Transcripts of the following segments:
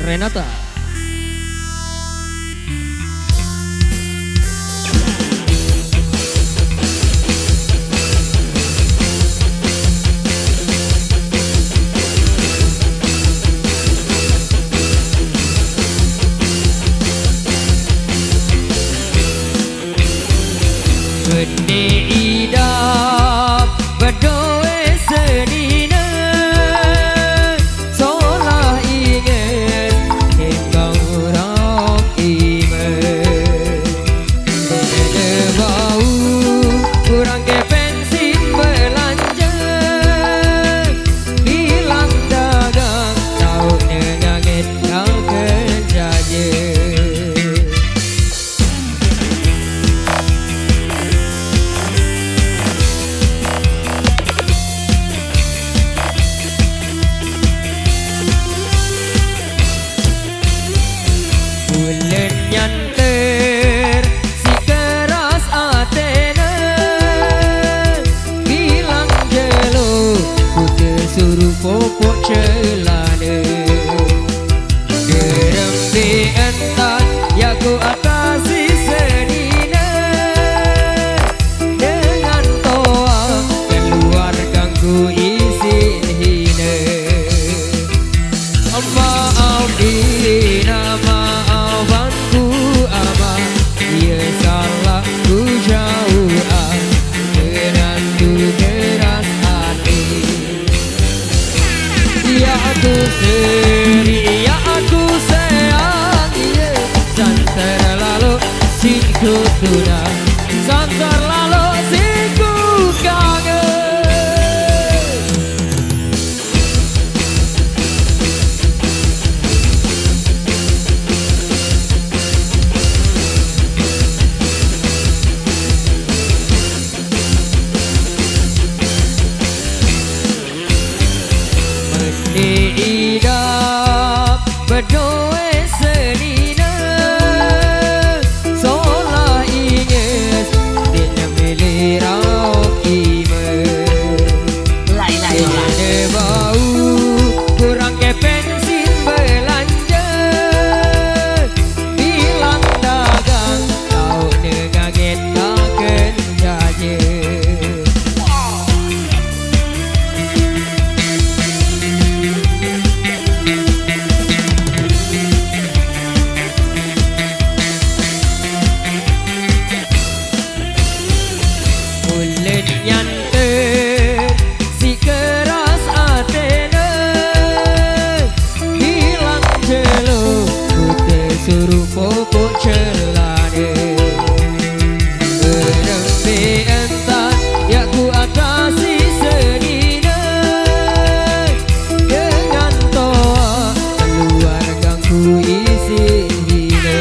Renata. Gede idap berdoa senina solah inget engkau orang iman dede bau kurang ke bensin belanja bilang dagang tahu nenganget kau kerjanya. Bulan nyanter si keras atena bilang jelo ku suruh popok celana derembe entan ya ku atasi senina dengan toa keluar ganggu isin hina maafin maafanku ama dia salah ku jauh dengan ku keras hati ya aku seri ya aku sayang dia santer lalu singku tunang santer lalu singku kangen. Idap berdoa senina solah inget dia milih rauk iman dede bau kurang ke bensin belanja bilang dagang tahu nengaget kaken jaje. Bulan nyanter si keras atena bilang jelo ku suruh popok celana berembe entan ya ku atasi senina dengan toa keluar ganggu isi hina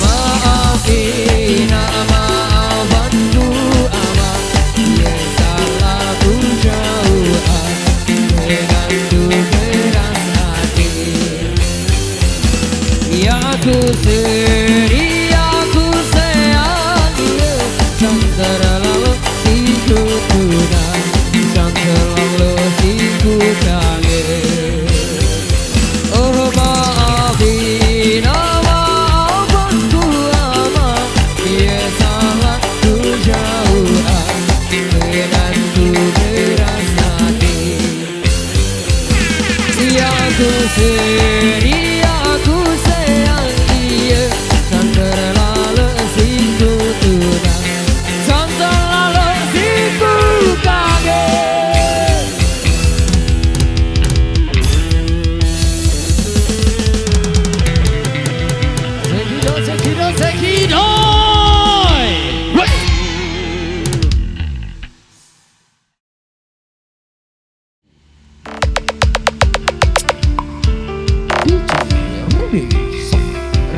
maafin maafanku ama dia salah ku jauh dengan ku keras hati ya aku seri aku sayang dia santer lalu singku tunang santer lalu singku kangen. Oh maafin maafanku ama dia salah ku jauh dengan ku keras hati ya aku seri aku sayang dia santer lalu singku tunang santer lalu singku kangen. Sekido.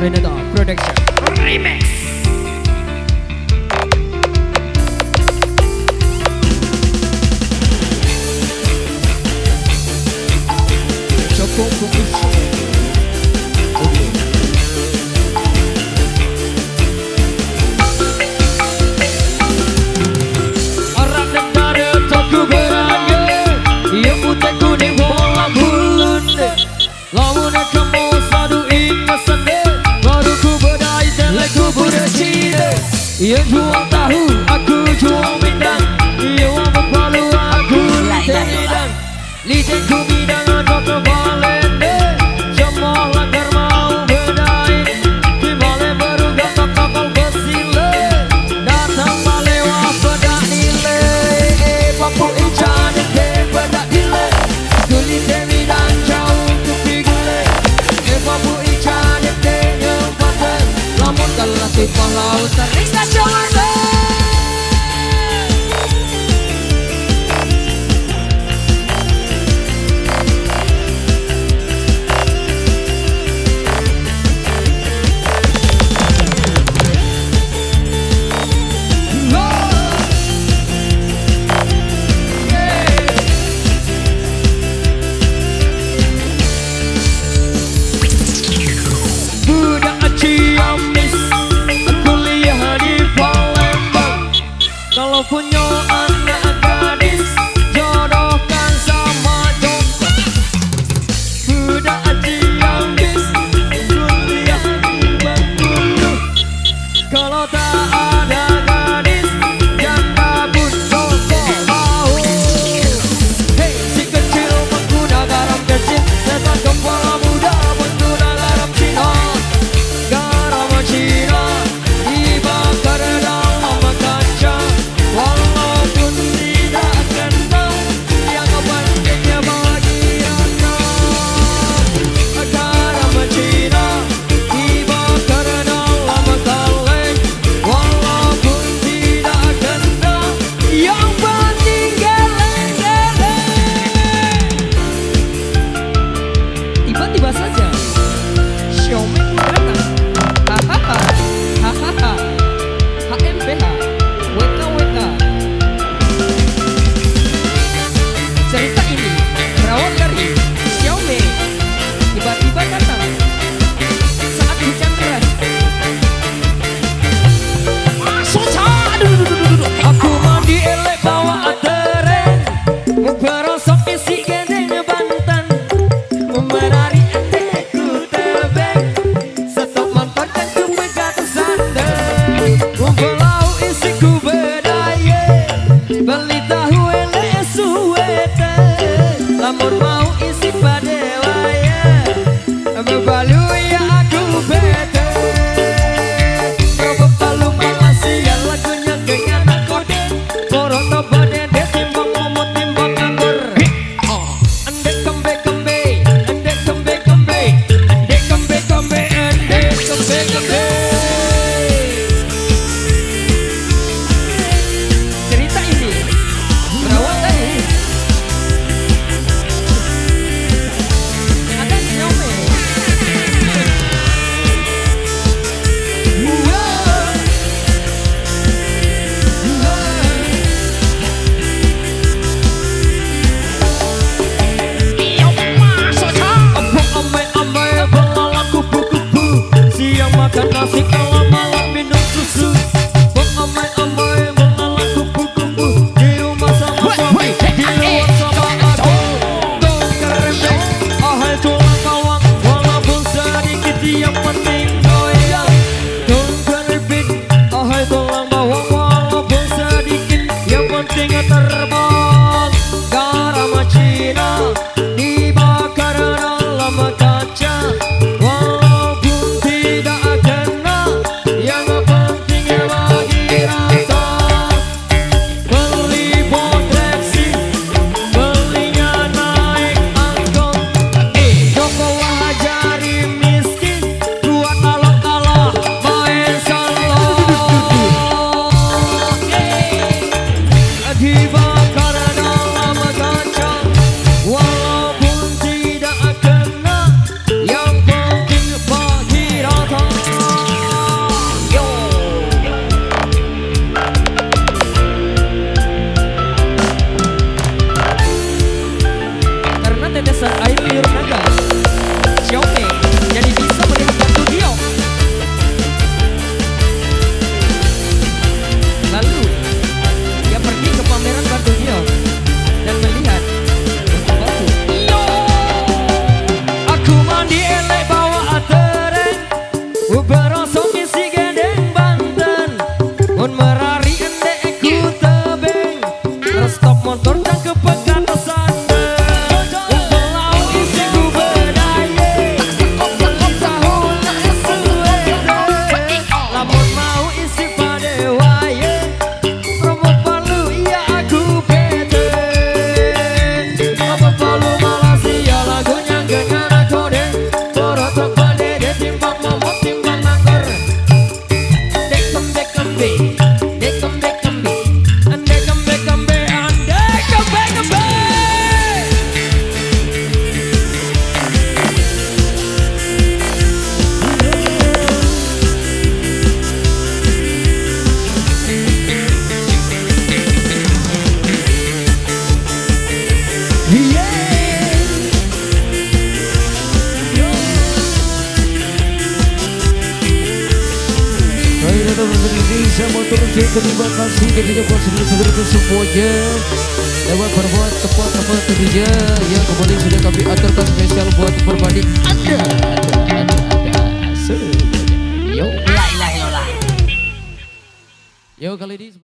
Renata Production Remix. Ia jual tahu, aku jual bidang. Ia wabuk palu, aku liten bidang. Liten ku bidang, aku kebalen deh. Semua langgar mau bedain. Di bale baru gatok kapal besile. Datang bale wah bedak nile. Papu ican ke bedak nile. Ku liten bidang jauh ku pigule. Papu ican ke ngempaten. Lamun kalah tipah laut teriksa jawatan. Kalau punya anak gadis, jodohkan sama dokter. Budak ciam bis, kuliah di Bengkulu. Kalau tak ada gadis, janda butuh mau. Hei si kecil mengkuda garam kecil, setan kepala muda mengkuda garam Cina. Garam Cina dibakar dalam kaca. Walaupun tidak kenal, yang pentingnya bagi anak. Garam Cina dibakar dalam kaleng. Walaupun tidak kenal, yang penting geleng-geleng. Tiba-tiba saja Xiaomi datang. Hahaha, hahaha, HMPH, WKWK. Cerita ini berawal dari Xiaomi tiba-tiba datang saat hujan deras. Aku mandi elek bawa teren, berosok isi gendeng Banten, menari entekku tebeng, stop mantan dan ku pegang sandal, belau isiku bedaya, beli tahu elek suwete, lamun mau isi padewaya, bebalu ya aku bete, bebalu Malaysia lagunya gaya anak kode, boroto badede timbang momot timbang anggur. Andek kembe kembe, andek kembe kembe, andek kembe kembe, andek kembe kembe. Cerita ini berawal dari ada Xiaomi. Amai-amai belalang kupu-kupu, siang makan nasi kalau malam minum susu. Amai-amai belalang kupu-kupu, di rumah sama suami, di luar sama aku. Dong kerembeng, ahai tulang bawang, walaupun sedikit yang penting goyang. Dong kerembeng, ahai tulang bawang, walaupun sedikit yang penting terbang. Garam Cina dibakar dalam kaca, walaupun tidak kena, yang penting bagi rasa. Beli potreksi, belinya naik angkot. Joko wajari miskin, buat kalah-kalah main salah. Di bisa motor terima kasih kepada saudara semuanya. Dapat berbuat tepat tentunya yang kembali sudah kami aturkan spesial buat berbanding Anda. Semuanya. Yo. La ilaha illallah. Yo kali ini